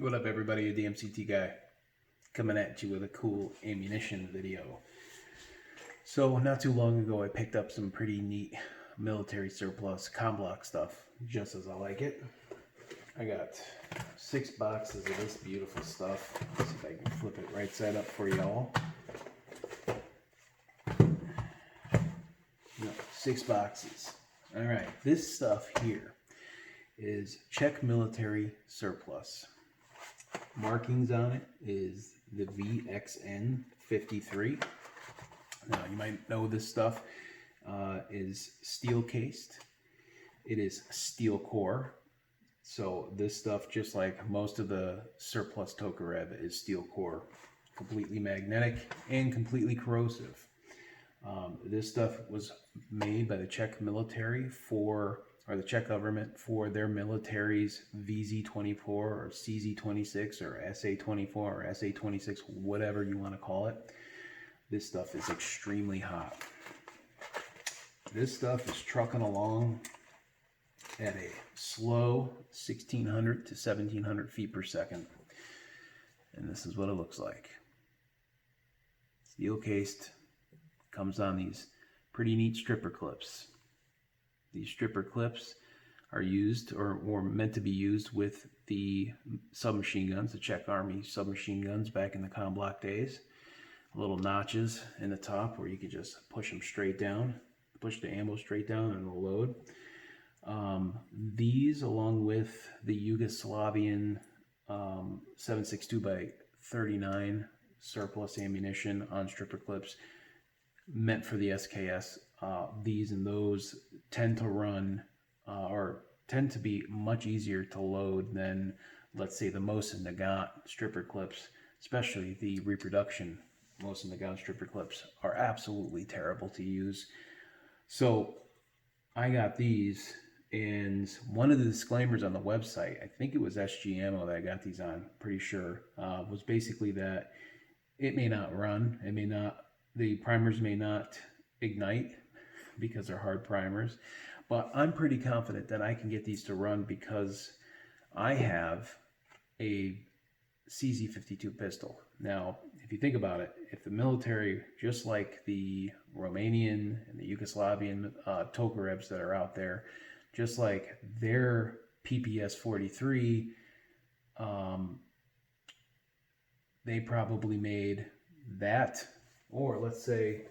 What up, everybody? A DMCT guy coming at you with a cool ammunition video. So not too long ago, I picked up some pretty neat military surplus comblock stuff, just as I like it. I got 6 boxes of this beautiful stuff. Let's see if I can flip it right side up for y'all. No, 6 boxes. All right, this stuff here is Czech military surplus. Markings on it is the VXN53. Now you might know this stuff is steel cased. It is steel core. So this stuff, just like most of the surplus Tokarev, is steel core, completely magnetic and completely corrosive. This stuff was made by the Czech military or the Czech government for their military's VZ-24 or CZ-26 or SA-24 or SA-26, whatever you want to call it. This stuff is extremely hot. This stuff is trucking along at a slow 1,600 to 1,700 feet per second. And this is what it looks like. Steel cased, comes on these pretty neat stripper clips. These stripper clips are used or meant to be used with the submachine guns, the Czech Army submachine guns back in the comblock days. Little notches in the top where you could just push them straight down, push the ammo straight down and it'll load. These, along with the Yugoslavian 7.62x39 surplus ammunition on stripper clips meant for the SKS, these and those tend to run or tend to be much easier to load than, let's say, the Mosin Nagant stripper clips, especially the reproduction Mosin Nagant stripper clips are absolutely terrible to use. So I got these, and one of the disclaimers on the website, I think it was SG Ammo that I got these on, pretty sure, was basically that it may not run, the primers may not ignite because they're hard primers, but I'm pretty confident that I can get these to run because I have a CZ52 pistol. Now, if you think about it, if the military, just like the Romanian and the Yugoslavian Tokarevs that are out there, just like their PPS-43, they probably made that, or let's say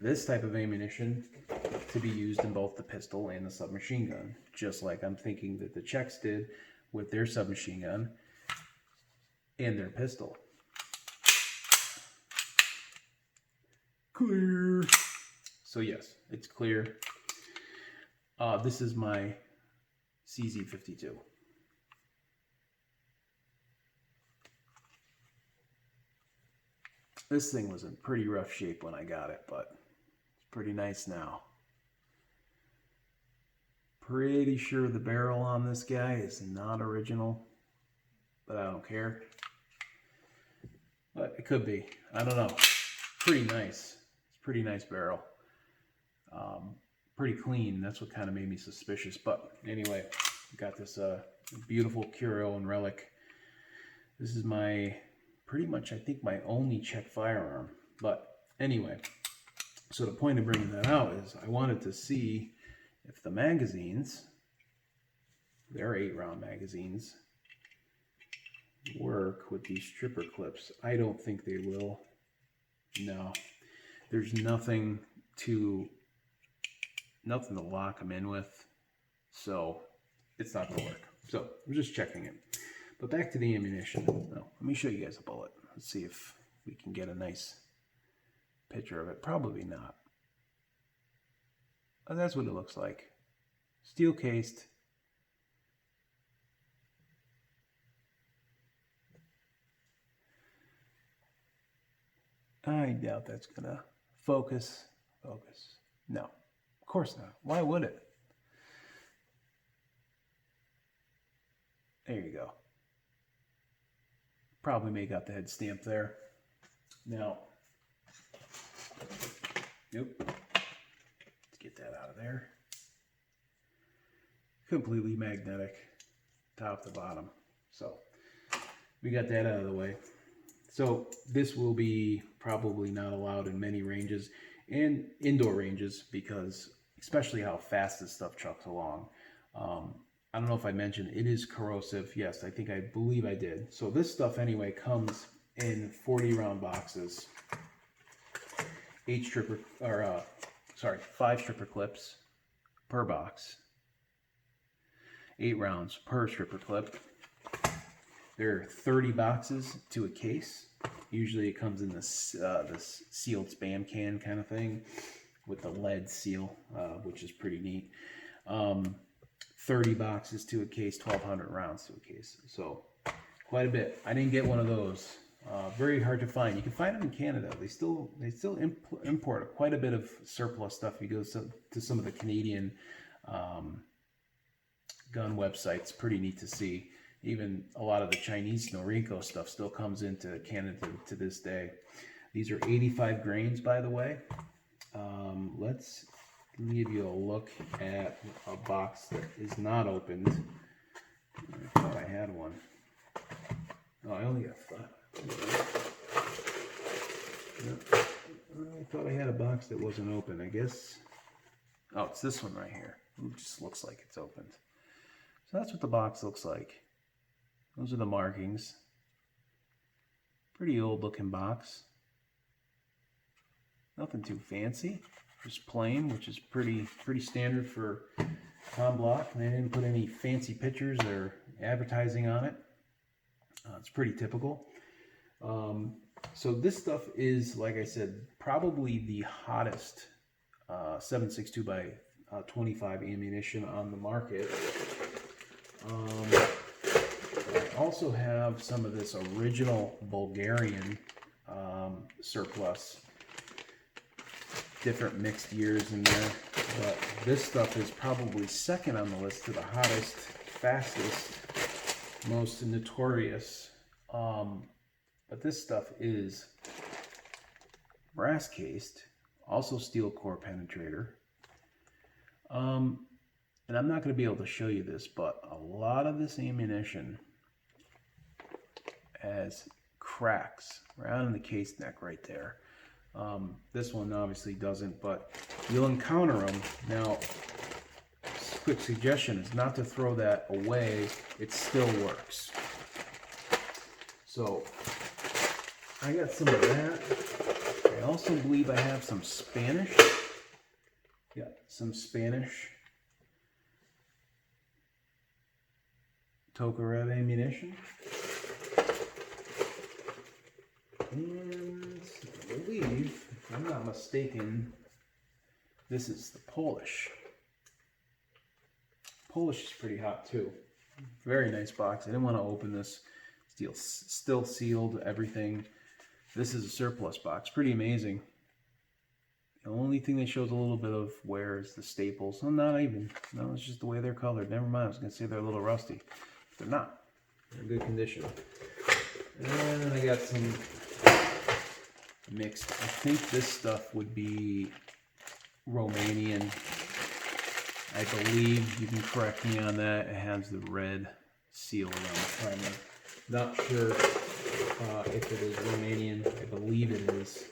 this type of ammunition to be used in both the pistol and the submachine gun, just like I'm thinking that the Czechs did with their submachine gun and their pistol. Clear. So yes, it's clear. This is my CZ52. This thing was in pretty rough shape when I got it, but it's pretty nice now. Pretty sure the barrel on this guy is not original, but I don't care. But it could be. I don't know. Pretty nice. It's a pretty nice barrel. Pretty clean. That's what kind of made me suspicious. But anyway, got this beautiful curio and relic. This is my, pretty much, I think, my only Czech firearm. But anyway, so the point of bringing that out is I wanted to see if the magazines, their 8-round magazines, work with these stripper clips. I don't think they will. No, there's nothing to lock them in with, so it's not gonna work. So we're just checking it. But back to the ammunition. Now, let me show you guys a bullet. Let's see if we can get a nice picture of it. Probably not. But that's what it looks like. Steel cased. I doubt that's gonna focus. No, of course not. Why would it? There you go. Probably make out the head stamp there. Now, nope. Let's get that out of there. Completely magnetic. top to bottom. So we got that out of the way. So this will be probably not allowed in many ranges and indoor ranges, because especially how fast this stuff chucks along. I don't know if I mentioned it is corrosive. Yes, I believe I did. So this stuff anyway comes in 40 round boxes, 5 stripper clips per box, 8 rounds per stripper clip. There are 30 boxes to a case. Usually it comes in this sealed Spam can kind of thing with the lead seal, which is pretty neat. 30 boxes to a case, 1,200 rounds to a case. So quite a bit. I didn't get one of those. Very hard to find. You can find them in Canada. They still import quite a bit of surplus stuff. You go to some of the Canadian gun websites. Pretty neat to see. Even a lot of the Chinese Norinco stuff still comes into Canada to this day. These are 85 grains, by the way. Let's give you a look at a box that is not opened. I thought I had one. Oh, I only got 5. I thought I had a box that wasn't open. I guess. Oh, it's this one right here. It just looks like it's opened. So that's what the box looks like. Those are the markings. Pretty old looking box. Nothing too fancy. Just plain, which is pretty standard for Tom Block. They didn't put any fancy pictures or advertising on it. It's pretty typical. So this stuff is, like I said, probably the hottest 7.62 by 25 ammunition on the market. I also have some of this original Bulgarian surplus. Different mixed years in there, but this stuff is probably second on the list to the hottest, fastest, most notorious. But this stuff is brass cased, also steel core penetrator. And I'm not going to be able to show you this, but a lot of this ammunition has cracks right in the case neck right there. This one obviously doesn't, but you'll encounter them. Now, quick suggestion is not to throw that away. It still works. So I got some of that. I also believe I have some Spanish. Yeah, some Spanish Tokarev ammunition. And I believe, if I'm not mistaken, this is the Polish. Polish is pretty hot too. Very nice box. I didn't want to open this. Still sealed, everything. This is a surplus box. Pretty amazing. The only thing that shows a little bit of wear is the staples. Oh, not even. No, it's just the way they're colored. Never mind. I was going to say they're a little rusty. They're not. They're in good condition. And then I got some mixed. I think this stuff would be Romanian. I believe, you can correct me on that, it has the red seal around the primer. Not sure if it is Romanian. I believe it is.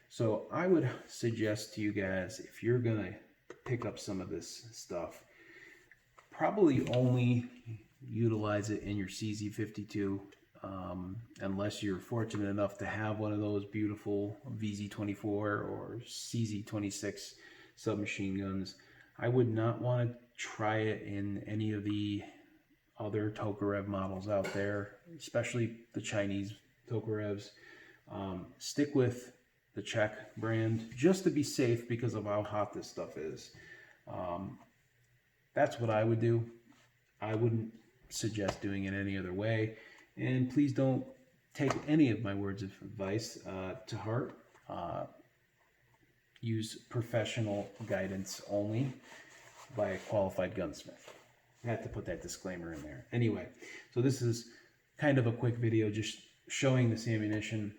So I would suggest to you guys, if you're going to pick up some of this stuff, probably only utilize it in your CZ52. Unless you're fortunate enough to have one of those beautiful VZ24 or CZ26 submachine guns. I would not want to try it in any of the other Tokarev models out there, especially the Chinese Tokarevs. Stick with the Czech brand just to be safe because of how hot this stuff is. That's what I would do. I wouldn't suggest doing it any other way. And please don't take any of my words of advice to heart. Use professional guidance only by a qualified gunsmith. I had to put that disclaimer in there. Anyway, so this is kind of a quick video just showing this ammunition.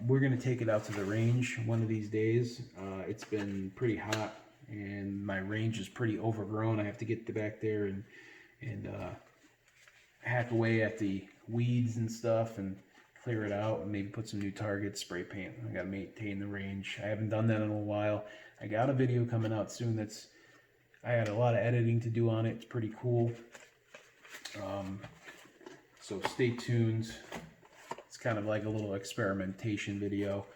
We're going to take it out to the range one of these days. It's been pretty hot and my range is pretty overgrown. I have to get back there and hack away at the weeds and stuff and clear it out, and maybe put some new targets, spray paint. I gotta maintain the range. I haven't done that in a while. I got a video coming out soon that's, I had a lot of editing to do on it. It's pretty cool. So stay tuned. It's kind of like a little experimentation video.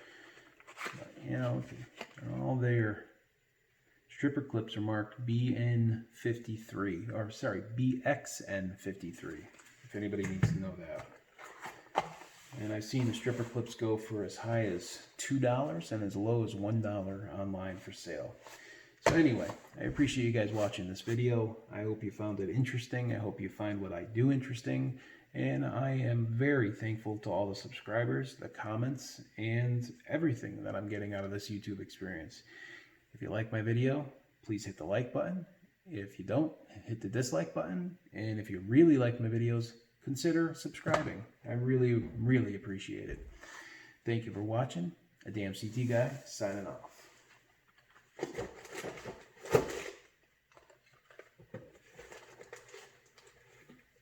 But, you know, they're all there. Stripper clips are marked BN53, or sorry, BXN53, if anybody needs to know that. And I've seen the stripper clips go for as high as $2 and as low as $1 online for sale. So anyway, I appreciate you guys watching this video. I hope you found it interesting. I hope you find what I do interesting. And I am very thankful to all the subscribers, the comments, and everything that I'm getting out of this YouTube experience. If you like my video, please hit the like button. If you don't, hit the dislike button. And if you really like my videos, consider subscribing. I really, really appreciate it. Thank you for watching. A Damn CT Guy signing off.